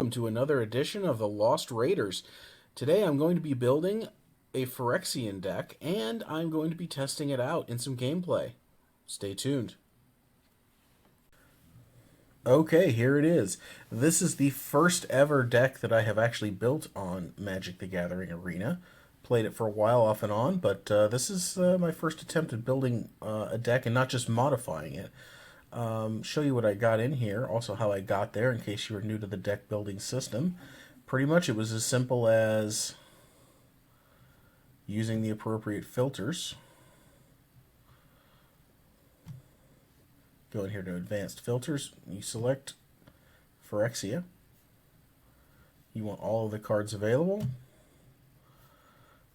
welcome to another edition of the Lost Raiders. Today I'm going to be building a Phyrexian deck, and I'm going to be testing it out in some gameplay. Stay tuned. Okay, here it is. This is the first ever deck that I have actually built on Magic the Gathering Arena. Played it for a while off and on, but this is my first attempt at building a deck and not just modifying it. Show you what I got in here, also how I got there in case you were new to the deck building system. Pretty much it was as simple as using the appropriate filters. Go in here to advanced filters, you select Phyrexia. You want all of the cards available.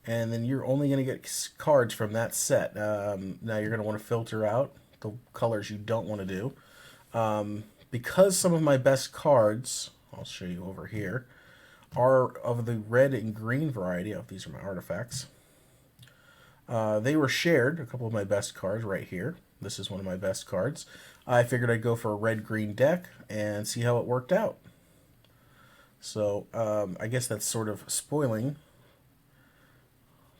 And then you're only going to get cards from that set. Now you're going to want to filter out the colors you don't want to do. Because some of my best cards, I'll show you over here, are of the red and green variety. These are my artifacts. They were shared, a couple of my best cards right here. This is one of my best cards. I figured I'd go for a red-green deck and see how it worked out. So I guess that's sort of spoiling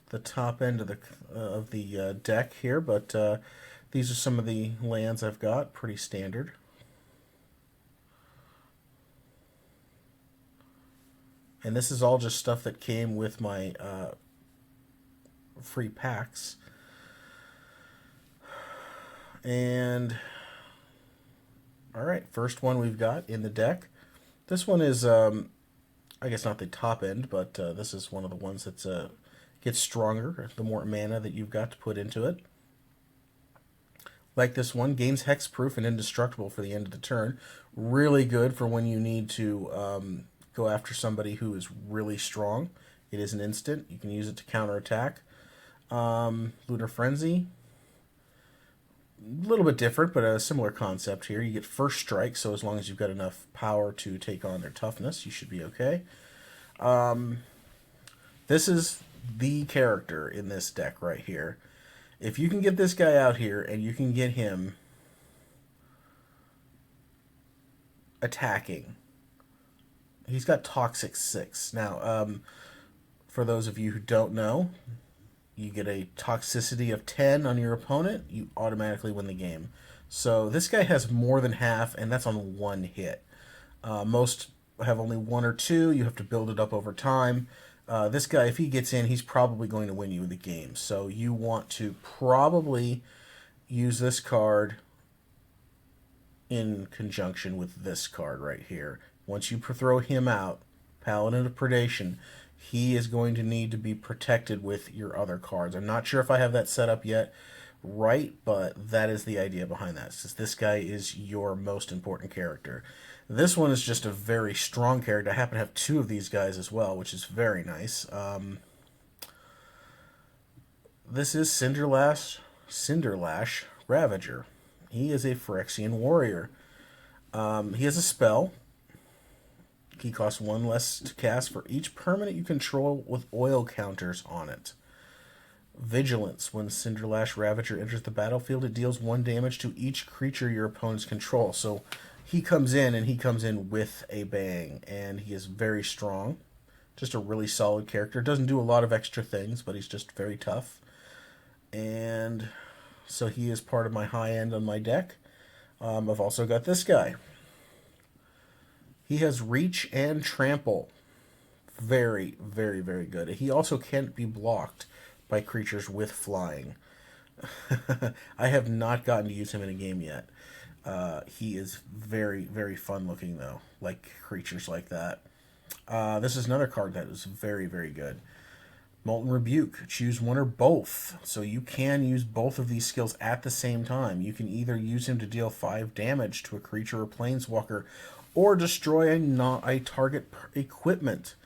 the top end of the deck here, but these are some of the lands I've got, pretty standard. And this is all just stuff that came with my free packs. And alright, first one we've got in the deck. This one is, I guess not the top end, but this is one of the ones that's gets stronger the more mana that you've got to put into it. Like this one, gains hexproof and indestructible for the end of the turn. Really good for when you need to go after somebody who is really strong. It is an instant. You can use it to counterattack. Lunar Frenzy. A little bit different, but a similar concept here. You get first strike, so as long as you've got enough power to take on their toughness, you should be okay. This is the character in this deck right here. If you can get this guy out here and you can get him attacking, he's got Toxic 6. Now, for those of you who don't know, you get a toxicity of 10 on your opponent, you automatically win the game. So this guy has more than half, and that's on one hit. Most have only one or two. You have to build it up over time. This guy, if he gets in, he's probably going to win you the game. So you want to probably use this card in conjunction with this card right here. Once you throw him out, Paladin of Predation, he is going to need to be protected with your other cards. I'm not sure if I have that set up yet right, but that is the idea behind that. Since this guy is your most important character. This one is just a very strong character. I happen to have two of these guys as well, which is very nice. This is Cinderlash Ravager. He is a Phyrexian warrior. He has a spell. He costs one less to cast for each permanent you control with oil counters on it. Vigilance. When Cinderlash Ravager enters the battlefield, it deals 1 damage to each creature your opponents control. So he comes in, and he comes in with a bang, and he is very strong. Just a really solid character. Doesn't do a lot of extra things, but he's just very tough. And so he is part of my high end on my deck. I've also got this guy. He has reach and trample. Very, very, very good. He also can't be blocked by creatures with flying. I have not gotten to use him in a game yet. He is very, very fun looking, though, like creatures like that. This is another card that is very, very good. Molten Rebuke. Choose one or both. So you can use both of these skills at the same time. You can either use him to deal 5 damage to a creature or planeswalker, or destroy a target equipment.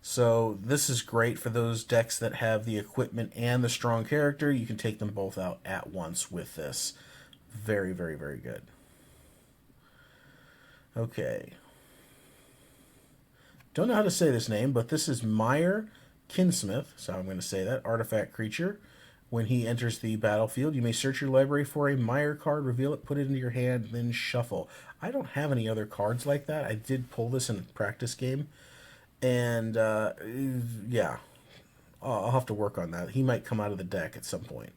So this is great for those decks that have the equipment and the strong character. You can take them both out at once with this. Very, very, very good. Okay. Don't know how to say this name, but this is Meyer Kinsmith, so I'm going to say that. Artifact creature. When he enters the battlefield, you may search your library for a Mire card, reveal it, put it into your hand, then shuffle. I don't have any other cards like that. I did pull this in a practice game, and yeah, I'll have to work on that. He might come out of the deck at some point.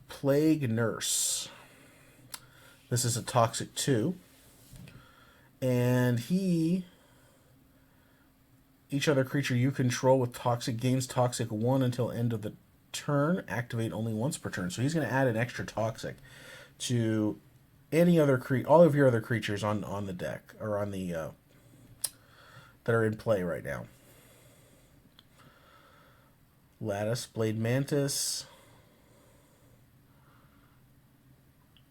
Plague Nurse. This is a toxic 2. And each other creature you control with toxic gains toxic 1 until end of the turn. Activate only once per turn. So he's going to add an extra toxic to any other all of your other creatures on the deck, or on the that are in play right now. Lattice Blade Mantis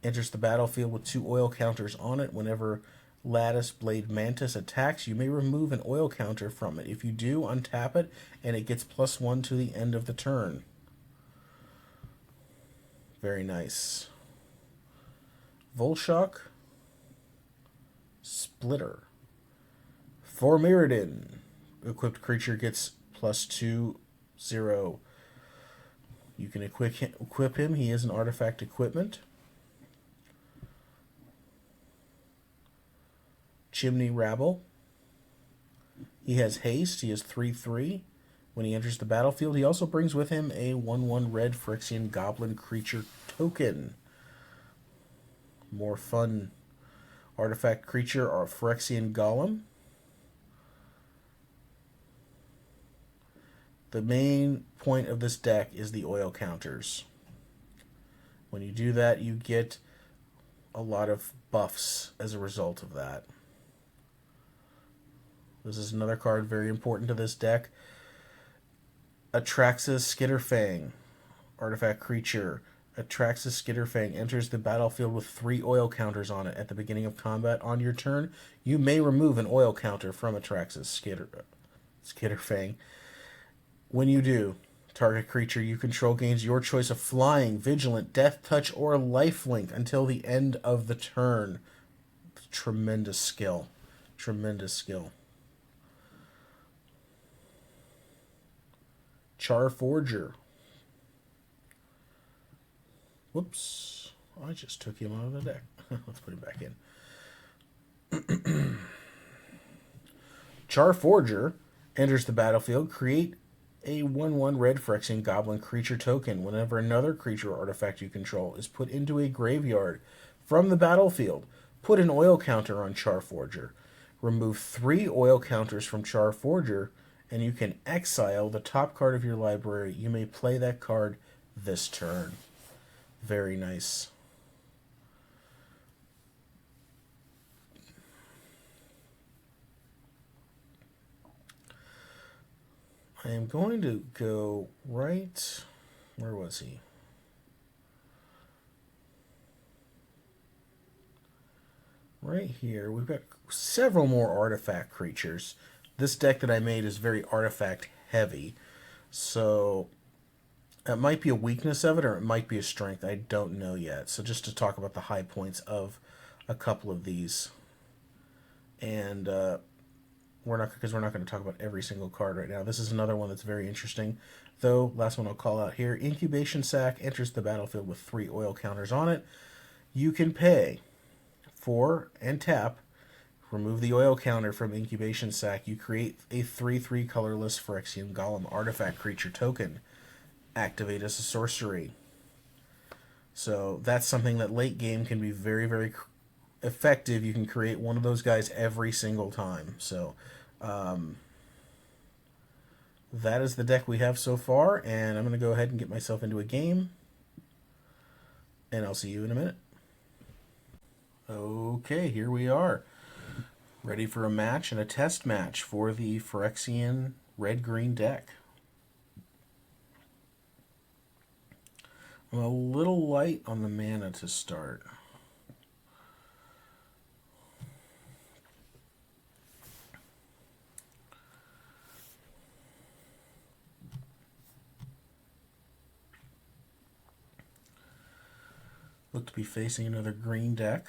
enters the battlefield with 2 oil counters on it. Whenever Lattice Blade Mantis attacks, you may remove an oil counter from it. If you do, untap it, and it gets +1 to the end of the turn. Very nice. Volshock Splitter. For Mirrodin, equipped creature gets +2/0. You can equip him. He is an artifact equipment. Chimney Rabble. He has haste. He has 3/3. When he enters the battlefield, he also brings with him a 1/1 red Phyrexian goblin creature token. More fun artifact creature are Phyrexian Golem. The main point of this deck is the oil counters. When you do that, you get a lot of buffs as a result of that. This is another card very important to this deck. Atraxas Skitterfang, artifact creature. Atraxas Skitterfang enters the battlefield with 3 oil counters on it. At the beginning of combat on your turn, you may remove an oil counter from Atraxas Skitterfang. When you do, target creature you control gains your choice of flying, vigilant, death touch, or lifelink until the end of the turn. Tremendous skill. Tremendous skill. Charforger. Whoops. I just took him out of the deck. Let's put him back in. Charforger enters the battlefield. Create a 1/1 red Phyrexian goblin creature token. Whenever another creature or artifact you control is put into a graveyard from the battlefield, put an oil counter on Charforger. Remove 3 oil counters from Charforger, and you can exile the top card of your library. You may play that card this turn. Very nice. I am going to go right... Where was he? Right here. We've got several more artifact creatures. This deck that I made is very artifact heavy. So it might be a weakness of it, or it might be a strength. I don't know yet. So just to talk about the high points of a couple of these. And we're not going to talk about every single card right now. This is another one that's very interesting. Though, last one I'll call out here. Incubation Sac enters the battlefield with 3 oil counters on it. You can pay 4 and tap. Remove the oil counter from Incubation Sac. You create a 3/3 colorless Phyrexian Golem artifact creature token. Activate as a sorcery. So that's something that late game can be very, very effective. You can create one of those guys every single time. So that is the deck we have so far, and I'm going to go ahead and get myself into a game, and I'll see you in a minute. Okay, here we are. Ready for a match and a test match for the Phyrexian red-green deck. I'm a little light on the mana to start. Look to be facing another green deck.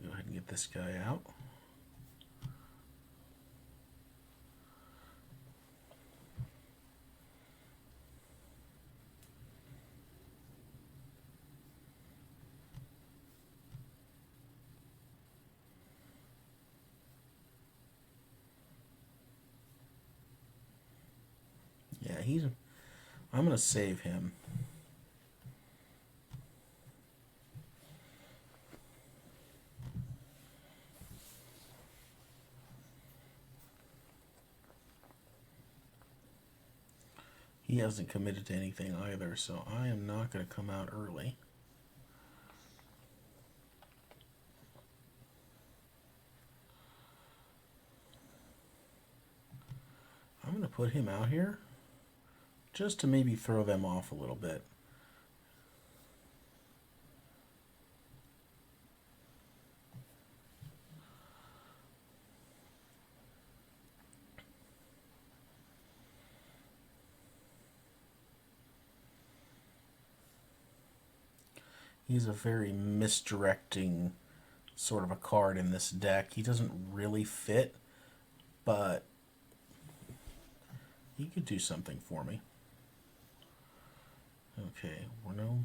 Go ahead and get this guy out. I'm gonna save him. He hasn't committed to anything either, so I am not going to come out early. I'm going to put him out here just to maybe throw them off a little bit. He's a very misdirecting sort of a card in this deck. He doesn't really fit, but he could do something for me. Okay, we're no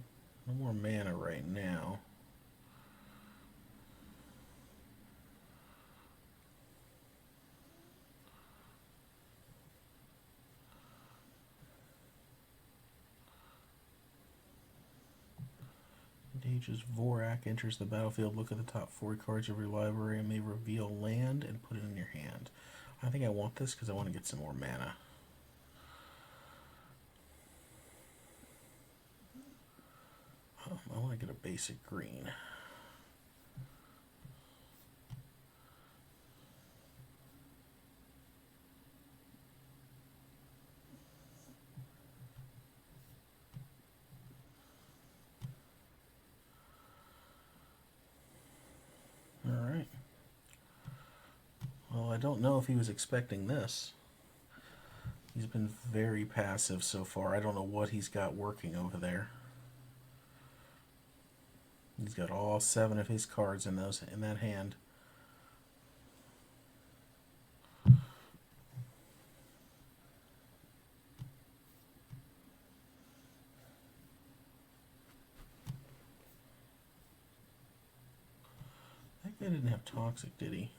more mana right now. Engages Vorak, enters the battlefield. Look at the top 4 cards of your library and may reveal land and put it in your hand. I think I want this because I want to get some more mana. I want to get a basic green. Alright. Well, I don't know if he was expecting this. He's been very passive so far. I don't know what he's got working over there. He's got all 7 of his cards in that hand. That guy didn't have toxic, did he?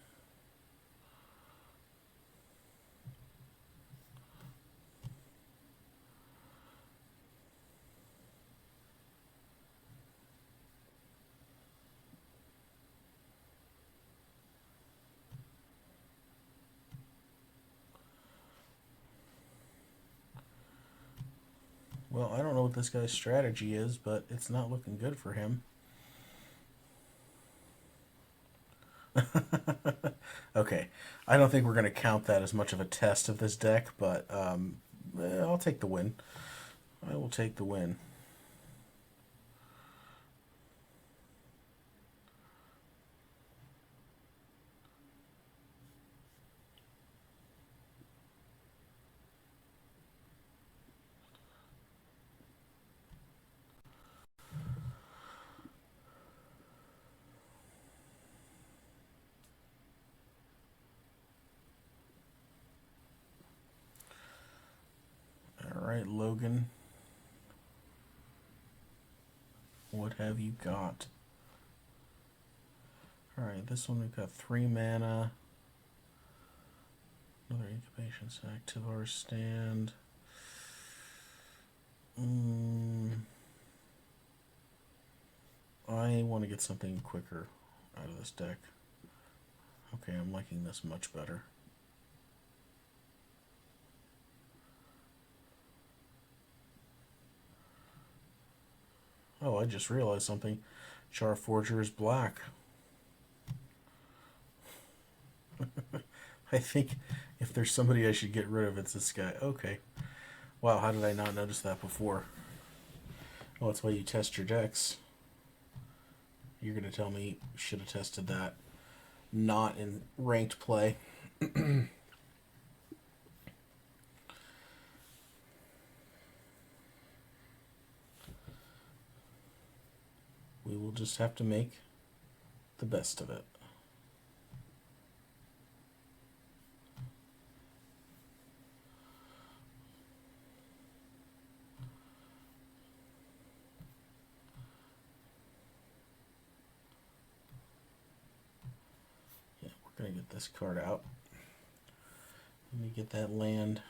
Well, I don't know what this guy's strategy is, but it's not looking good for him. Okay, I don't think we're going to count that as much of a test of this deck, but I'll take the win. I will take the win. Alright, Logan. What have you got? Alright, this one we've got 3 mana. Another incubation sac, Tivar stand. I want to get something quicker out of this deck. Okay, I'm liking this much better. Oh, I just realized something. Charforger is black. I think if there's somebody I should get rid of, it's this guy. Okay. Wow, how did I not notice that before? Well, that's why you test your decks. You're going to tell me you should have tested that not in ranked play. We will just have to make the best of it. Yeah, we're going to get this card out. Let me get that land.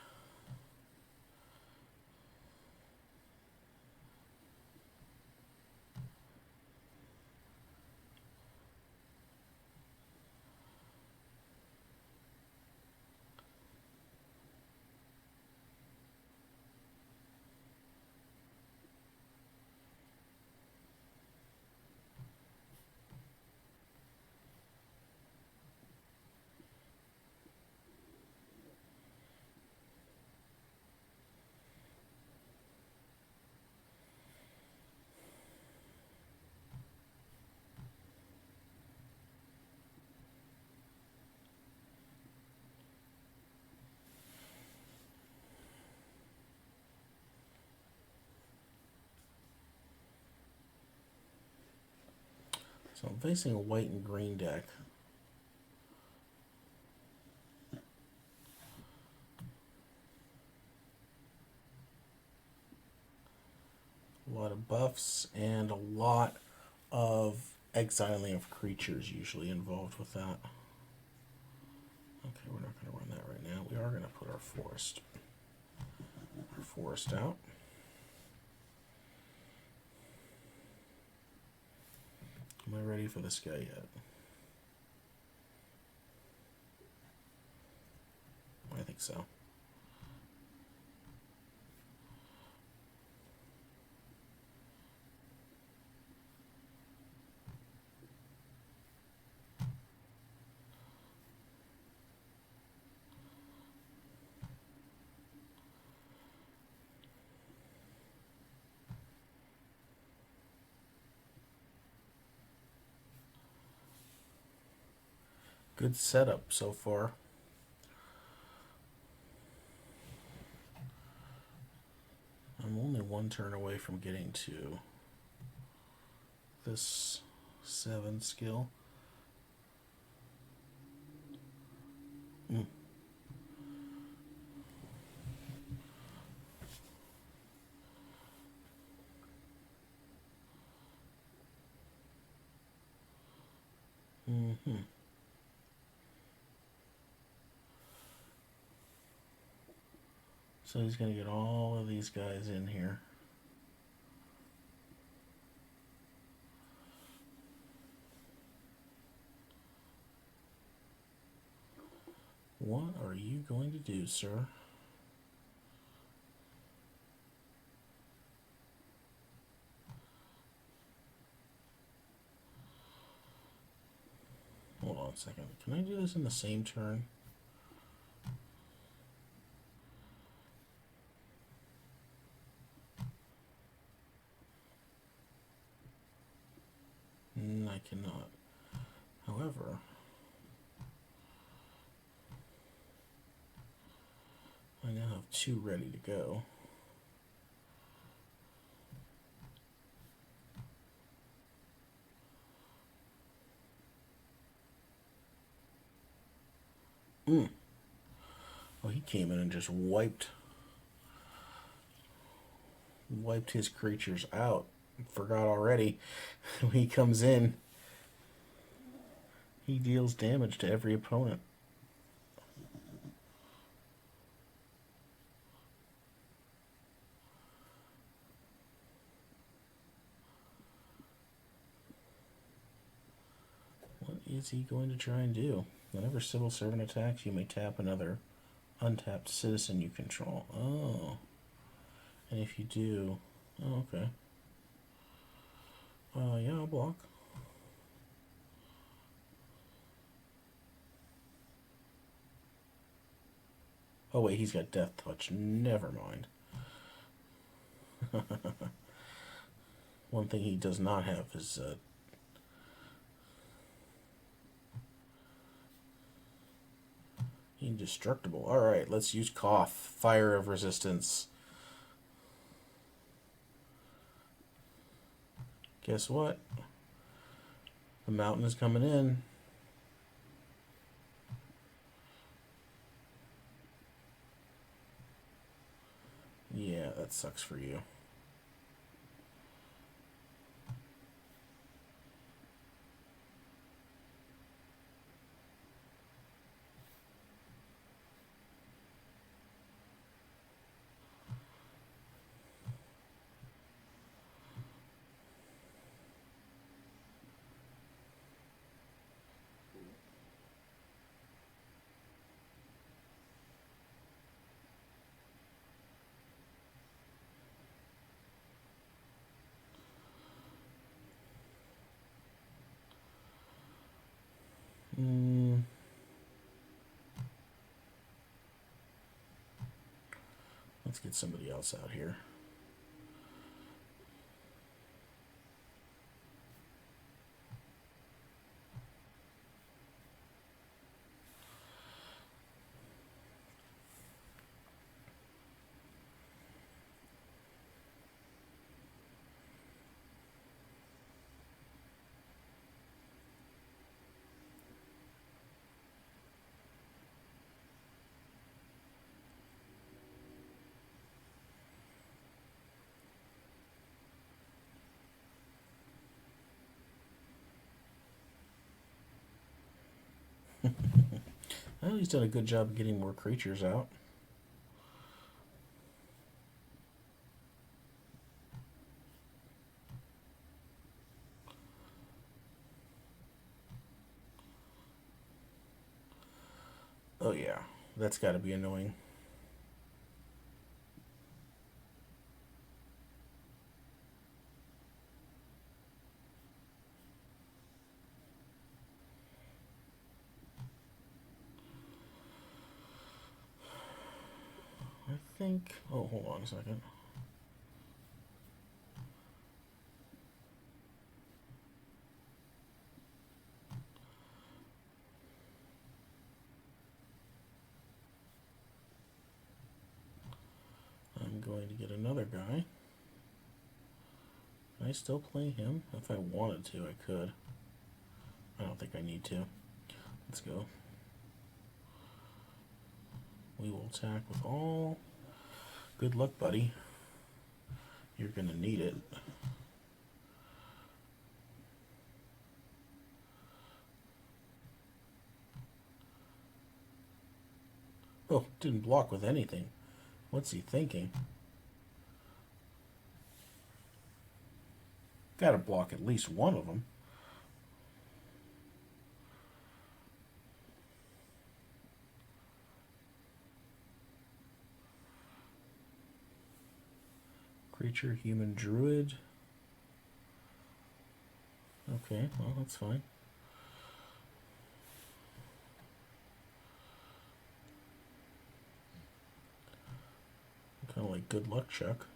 So I'm facing a white and green deck. A lot of buffs and a lot of exiling of creatures usually involved with that. Okay, we're not going to run that right now. We are going to put our forest out. Am I ready for this guy yet? I think so. Good setup so far. I'm only one turn away from getting to this 7 skill. So he's going to get all of these guys in here. What are you going to do, sir? Hold on a second. Can I do this in the same turn? I cannot. However, I now have 2 ready to go. Well, he came in and just wiped his creatures out. Forgot already. When he comes in, he deals damage to every opponent. What is he going to try and do? Whenever civil servant attacks, you may tap another untapped citizen you control. Oh. And if you do... Oh, okay. Yeah, I'll block. Oh, wait, he's got Death Touch. Never mind. One thing he does not have is... indestructible. Alright, let's use Cough. Fire of Resistance. Guess what? The mountain is coming in. Yeah, that sucks for you. Let's get somebody else out here. Well, he's done a good job of getting more creatures out. Oh yeah, that's got to be annoying. I think... Oh, hold on a second. I'm going to get another guy. Can I still play him? If I wanted to, I could. I don't think I need to. Let's go. We will attack with all. Good luck, buddy. You're going to need it. Oh, didn't block with anything. What's he thinking? Gotta block at least one of them. Creature, human, druid. Okay, well, that's fine. Kind of like good luck, Chuck.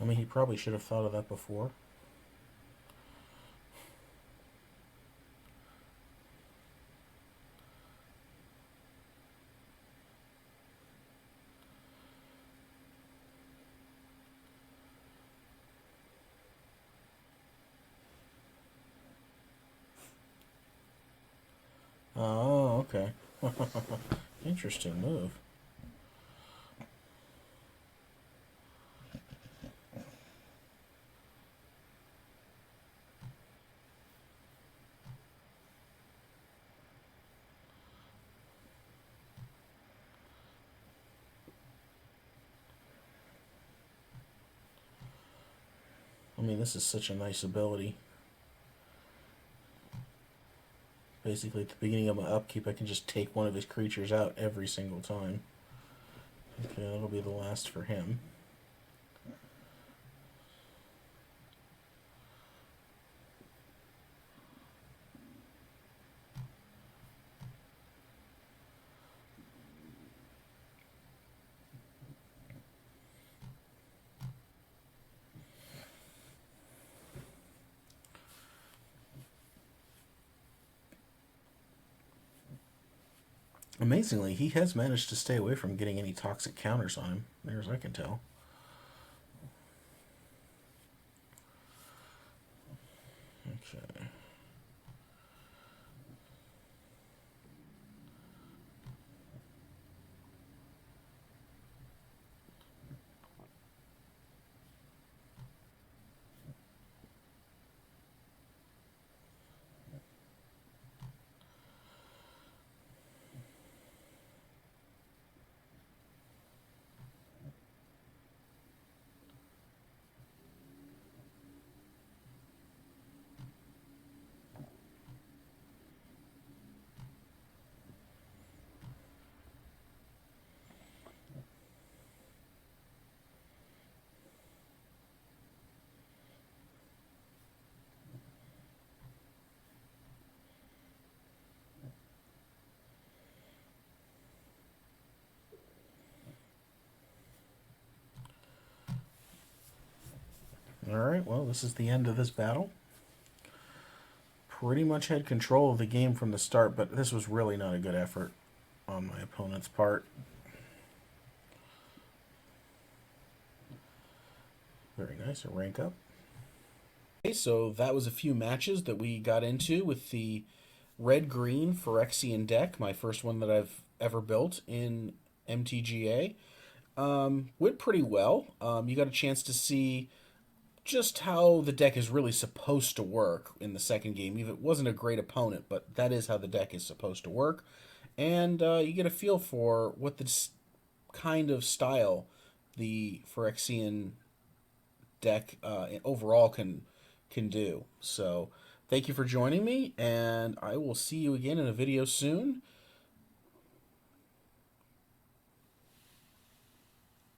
I mean, he probably should have thought of that before. Oh, okay. Interesting move. I mean, this is such a nice ability. Basically, at the beginning of my upkeep, I can just take one of his creatures out every single time. Okay, that'll be the last for him. Amazingly, he has managed to stay away from getting any toxic counters on him, near as I can tell. Okay. Alright, well, this is the end of this battle. Pretty much had control of the game from the start, but this was really not a good effort on my opponent's part. Very nice, a rank up. Okay, so that was a few matches that we got into with the red-green Phyrexian deck, my first one that I've ever built in MTGA. Went pretty well. You got a chance to see just how the deck is really supposed to work in the second game. Even it wasn't a great opponent, but that is how the deck is supposed to work. And you get a feel for what this kind of style the Phyrexian deck overall can do. So thank you for joining me, and I will see you again in a video soon.